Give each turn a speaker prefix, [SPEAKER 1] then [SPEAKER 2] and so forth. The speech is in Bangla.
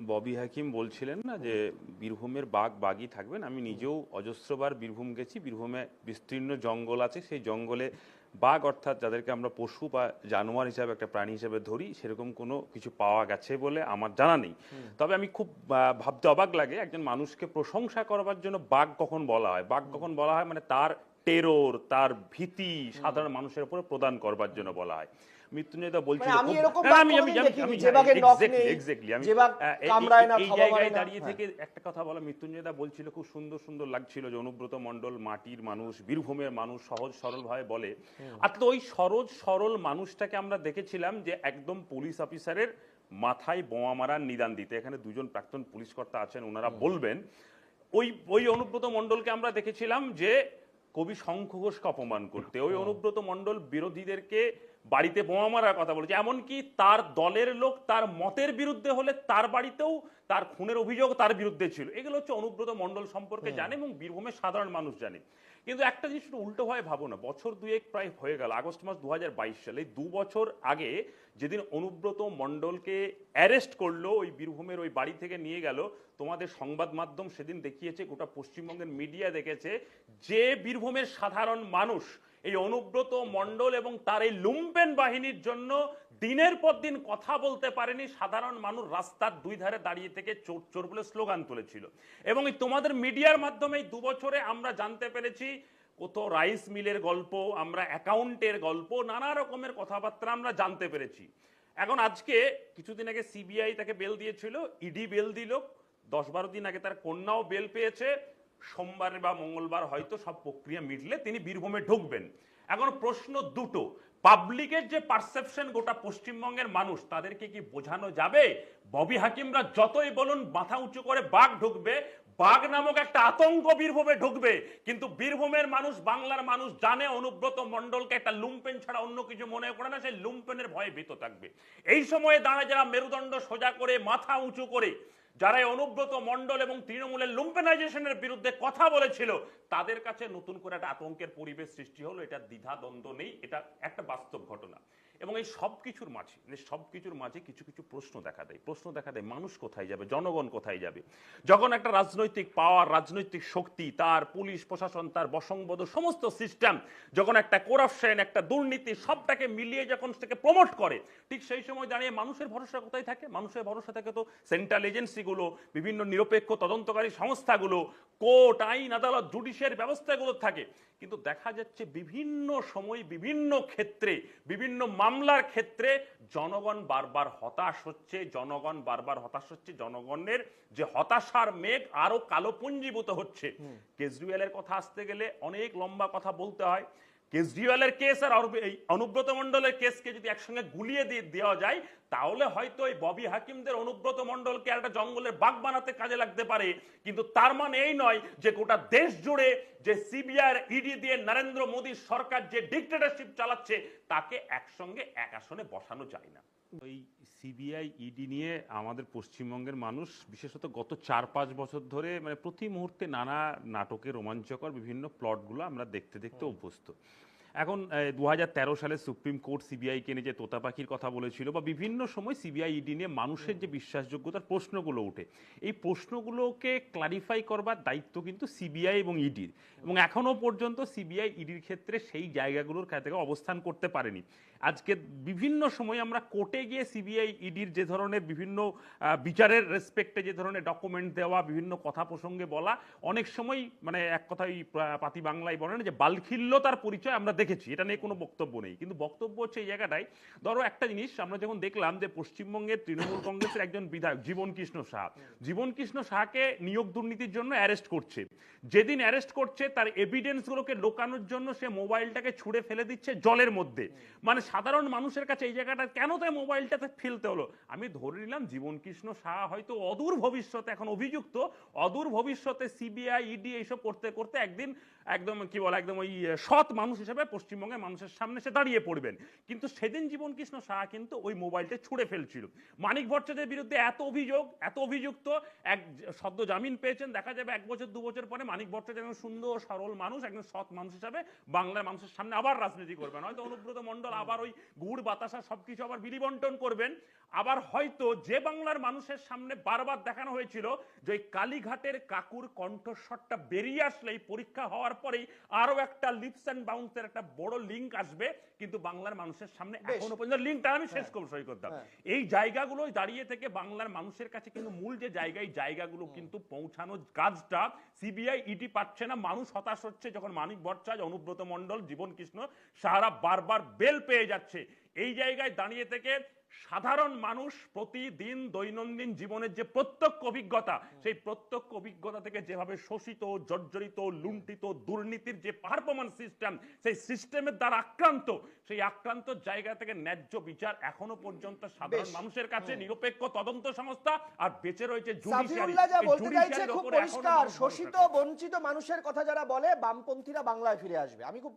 [SPEAKER 1] ববি হাকিম বলছিলেন না যে বীরভূমের বাঘ বাঘই থাকবেন, আমি নিজেও অজস্রবার বীরভূম গেছি। বীরভূমে বিস্তীর্ণ জঙ্গল আছে, সেই জঙ্গলে বাঘ অর্থাৎ যাদেরকে আমরা পশু বা জানোয়ার হিসাবে একটা প্রাণী হিসাবে ধরি সেরকম কোনো কিছু পাওয়া গেছে বলে আমার জানা নেই। তবে আমি খুব ভাবতে অবাক লাগে, একজন মানুষকে প্রশংসা করবার জন্য বাঘ কখন বলা হয়। বাঘ কখন বলা হয় মানে তার টেরর, তার ভীতি সাধারণ মানুষের উপরে প্রদান করবার জন্য বলা হয়। মৃত্যুঞ্জয়দা বলছিল এই জায়গায় দাঁড়িয়ে থেকে একটা কথা বলা, মৃত্যুঞ্জয়দা বলছিল খুব সুন্দর সুন্দর লাগছিল যে অনুব্রত মণ্ডল মাটির মানুষ, বীরভূমের মানুষ, সহজ সরল ভাবে বলে। আর তো ওই সহজ সরল মানুষটাকে আমরা দেখেছিলাম যে একদম পুলিশ অফিসারের মাথায় বোমা মারার নিদান দিতে। এখানে দুজন প্রাক্তন পুলিশ কর্তা আছেন, ওনারা বলবেন। ওই অনুব্রত মণ্ডলকে আমরা দেখেছিলাম যে কবি শঙ্খ ঘোষকে অপমান করতে। ওই অনুব্রত মণ্ডল বিরোধীদেরকে বাড়িতে বোমা মারার কথা বলেছে, এমনকি তার দলের লোক তার মতের বিরুদ্ধে হলে তার বাড়িতেও তার খুনের অভিযোগ তার বিরুদ্ধে ছিল। এগুলো হচ্ছে অনুব্রত মণ্ডল সম্পর্কে জানে এবং বীরভূমের সাধারণ মানুষ জানে। কিন্তু একটা জিনিস উল্টো হয় ভাবো না, বছর দুয়েক প্রায় হয়ে গেল, আগস্ট মাস 2022 সালে, 2 বছর আগে যেদিন অনুব্রত মণ্ডলকে অ্যারেস্ট করলো, ওই বীরভূমের ওই বাড়ি থেকে নিয়ে গেল, তোমাদের সংবাদ মাধ্যম সেদিন দেখিয়েছে, গোটা পশ্চিমবঙ্গের মিডিয়া দেখেছে যে বীরভূমের সাধারণ মানুষ এই অনুব্রত মণ্ডল এবং তার এই লুম্পেন বাহিনীর জন্য দিনের পর দিন কথা বলতে পারেনি। সাধারণ মানুষ রাস্তার দুই ধারে দাঁড়িয়ে থেকে চোর চোর বলে স্লোগান তুলেছিল। এবং এই তোমাদের মিডিয়ার মাধ্যমে এই 2 বছরে আমরা জানতে পেরেছি কত রাইস মিলের গল্প, আমরা অ্যাকাউন্টের গল্প, নানা রকমের কথাবার্তা আমরা জানতে পেরেছি। এখন আজকে কিছুদিন আগে সিবিআই তাকে বেল দিয়েছিল, ইডি বেল দিল, 10-12 দিন আগে তার কন্যাও বেল পেয়েছে। সোমবার বা মঙ্গলবার হয়তো সব প্রক্রিয়া মিটলে তিনি বীরভূমে ঢুকবেন। এখন প্রশ্ন দুটো, পাবলিকের যে পারসেপশন গোটা পশ্চিমবঙ্গের মানুষ, তাদেরকে কি বোঝানো যাবে ববি হাকিমরা যতই বলুন মাথা উঁচু করে বাঘ ঢুকবে, বাঘ নামক একটা আতঙ্ক বীরভূমে ঢুকবে, কিন্তু বীরভূমের মানুষ, বাংলার মানুষ জানে অনুব্রত মণ্ডলকে একটা লুম্পেন ছাড়া অন্য কিছু মনে করে না, সেই লুম্পেনের ভয়ে ভীত থাকবে। এই সময়ে দাঁড়ায় যারা মেরুদণ্ড সোজা করে মাথা উঁচু করে যারা অনুব্রত মণ্ডল এবং তৃণমূলের লুম্পেনাইজেশনের বিরুদ্ধে কথা বলেছিল, তাদের কাছে নতুন করে একটা আতঙ্কের পরিবেশ সৃষ্টি হলো। এটা দ্বিধা দ্বন্দ্ব নেই, এটা একটা বাস্তব ঘটনা। এবং এই সবকিছুর মাঝে কিছু কিছু প্রশ্ন দেখা দেয়, মানুষ কোথায় যাবে, জনগণ কোথায় যাবে? যখন একটা রাজনৈতিক পাওয়ার, রাজনৈতিক শক্তি, তার পুলিশ প্রশাসন, তার বসংবদ সমস্ত সিস্টেম, যখন একটা করাপশন, একটা দুর্নীতি সবটাকে মিলিয়ে যখন সেটাকে প্রমোট করে, ঠিক সেই সময় দাঁড়িয়ে মানুষের ভরসা কোথায় থাকে? মানুষের ভরসা থাকে তো সেন্ট্রাল এজেন্সিগুলো, বিভিন্ন নিরপেক্ষ তদন্তকারী সংস্থাগুলো, কোর্ট, আইন আদালত, জুডিশিয়ারি ব্যবস্থাগুলো থাকে। কিন্তু দেখা যাচ্ছে বিভিন্ন সময়, বিভিন্ন ক্ষেত্রে, বিভিন্ন মামলার ক্ষেত্রে জনগণ বারবার হতাশ হচ্ছে। জনগণের যে হতাশার মেঘ আরো কালো পুঞ্জীভূত হচ্ছে। কেজরিওয়ালের কথা আসতে গেলে অনেক লম্বা কথা বলতে হয়। কেজরিওয়ালের কেস আর অনুব্রত মণ্ডলের কেসকে যদি একসঙ্গে গুলিয়ে দেওয়া যায়, তাহলে হয়তো এই ববি হাকিমদের অনুব্রত মণ্ডলকে একটা জঙ্গলের বাঘ বানাতে কাজে লাগতে পারে। কিন্তু তার মানে এই নয় যে গোটা দেশ জুড়ে যে সিবিআই ইডি দিয়ে নরেন্দ্র মোদীর সরকার যে ডিক্টেটরশিপ চালাচ্ছে, তাকে একসঙ্গে এক আসনে বসানো যায় না। ওই সিবিআই ইডি নিয়ে আমাদের পশ্চিমবঙ্গের মানুষ বিশেষত গত 4-5 বছর ধরে মানে প্রতি মুহূর্তে নানা নাটকের রোমাঞ্চকর বিভিন্ন প্লটগুলো আমরা দেখতে অভ্যস্ত। এখন 2013 সালে সুপ্রিম কোর্ট সিবিআইকে নিয়ে যে তোতা পাখির কথা বলেছিল, বা বিভিন্ন সময় সিবিআই ইডি নিয়ে মানুষের যে বিশ্বাসযোগ্যতার প্রশ্নগুলো ওঠে, এই প্রশ্নগুলোকে ক্লারিফাই করবার দায়িত্ব কিন্তু সিবিআই এবং ইডির। এবং এখনো পর্যন্ত সিবিআই ইডির ক্ষেত্রে সেই জায়গাগুলোর থেকে অবস্থান করতে পারেনি। আজকে বিভিন্ন সময় আমরা কোর্টে গিয়ে সিবিআই ইডির যে ধরনের বিভিন্ন বিচারের রেসপেক্টে যে ধরনের ডকুমেন্ট দেওয়া, বিভিন্ন কথা প্রসঙ্গে বলা, অনেক সময় মানে এক কথাই পাতি বাংলায় বলে না যে বালখিল্যতার পরিচয় আমরা দেখেছি। এটা নিয়ে কোনো বক্তব্য নেই, কিন্তু বক্তব্য হচ্ছে এই জায়গাটায়, ধরো একটা জিনিস আমরা যখন দেখলাম যে পশ্চিমবঙ্গের তৃণমূল কংগ্রেসের একজন বিধায়ক জীবন কৃষ্ণ সাহাকে নিয়োগ দুর্নীতির জন্য অ্যারেস্ট করছে। যেদিন অ্যারেস্ট করছে তার এভিডেন্সগুলোকে লোকানোর জন্য সে মোবাইলটাকে ছুঁড়ে ফেলে দিচ্ছে জলের মধ্যে। মানে সাধারণ মানুষের কাছে এই জায়গাটা কেন তাই মোবাইলটাতে ফেলতে হলো? আমি ধরে নিলাম জীবন কৃষ্ণ সাহা হয়তো অদূর ভবিষ্যতে, এখন অভিযুক্ত, অদূর ভবিষ্যতে সিবিআই ইডি এইসব করতে করতে একদিন একদম কি বলে একদম ওই সৎ মানুষ হিসেবে পশ্চিমবঙ্গের মানুষের সামনে সে দাঁড়িয়ে পড়বেন। কিন্তু সেদিন জীবন কৃষ্ণ সাহা কিন্তু ওই মোবাইলটা ছুঁড়ে ফেলছিল। মানিক ভট্টাচার্যের বিরুদ্ধে এত অভিযুক্ত, এক সদ্য জামিন পেয়েছেন, দেখা যাবে 1 বছর 2 বছর পরে মানিক ভট্টাচার্য একজন সুন্দর সরল মানুষ, একজন সৎ মানুষ হিসাবে বাংলার মানুষের সামনে আবার রাজনীতি করবেন। হয়তো অনুব্রত মণ্ডল আবার ওই গুড় বাতাসা সবকিছু আবার বিলি বন্টন করবেন। আবার হয়তো যে বাংলার মানুষের সামনে বারবার দেখানো হয়েছিল যে ওই কালীঘাটের কাকুর কণ্ঠস্বরটা বেরিয়ে আসলে এই পরীক্ষা হওয়ার পরেই আরো একটা লিপস এন্ড বাউন্সের একটা বড় লিঙ্ক আসবে, কিন্তু বাংলার মানুষের সামনে এখনো পর্যন্ত লিঙ্কটা আমি শেষ করব সই করতাম। এই জায়গাগুলো দাঁড়িয়ে থেকে বাংলার মানুষের কাছে কিন্তু মূল যে জায়গাগুলো কিন্তু পৌঁছানোর কাজটা সিবিআই ইডি পাচ্ছে না। মানুষ হতাশ হচ্ছে যখন মানিক ভট্টাচার্য, অনুব্রত মণ্ডল, জীবন কৃষ্ণ সাহারা বারবার বেল পেয়ে যাচ্ছে। এই জায়গায় দাঁড়িয়ে থেকে সাধারণ মানুষ প্রতিদিন দৈনন্দিন জীবনের যে প্রত্যক্ষ অভিজ্ঞতা, সেই প্রত্যক্ষ অভিজ্ঞতা থেকে যেভাবে শোষিত, জর্জরিত, লুণ্ঠিত, দুর্নীতির যে পারফরম্যান্স সিস্টেম, সেই সিস্টেমের দ্বারা আক্রান্ত, সেই আক্রান্ত জায়গা থেকে ন্যায্য বিচার এখনো পর্যন্ত সাধারণ মানুষের কাছে নিরপেক্ষ তদন্ত সংস্থা আর বেঁচে রয়েছে জুডিশিয়ারি।
[SPEAKER 2] যা বলতে চাইছে খুব পরিষ্কার, শোষিত বঞ্চিত মানুষের কথা যারা বলে বামপন্থীরা বাংলায় ফিরে আসবে। আমি খুব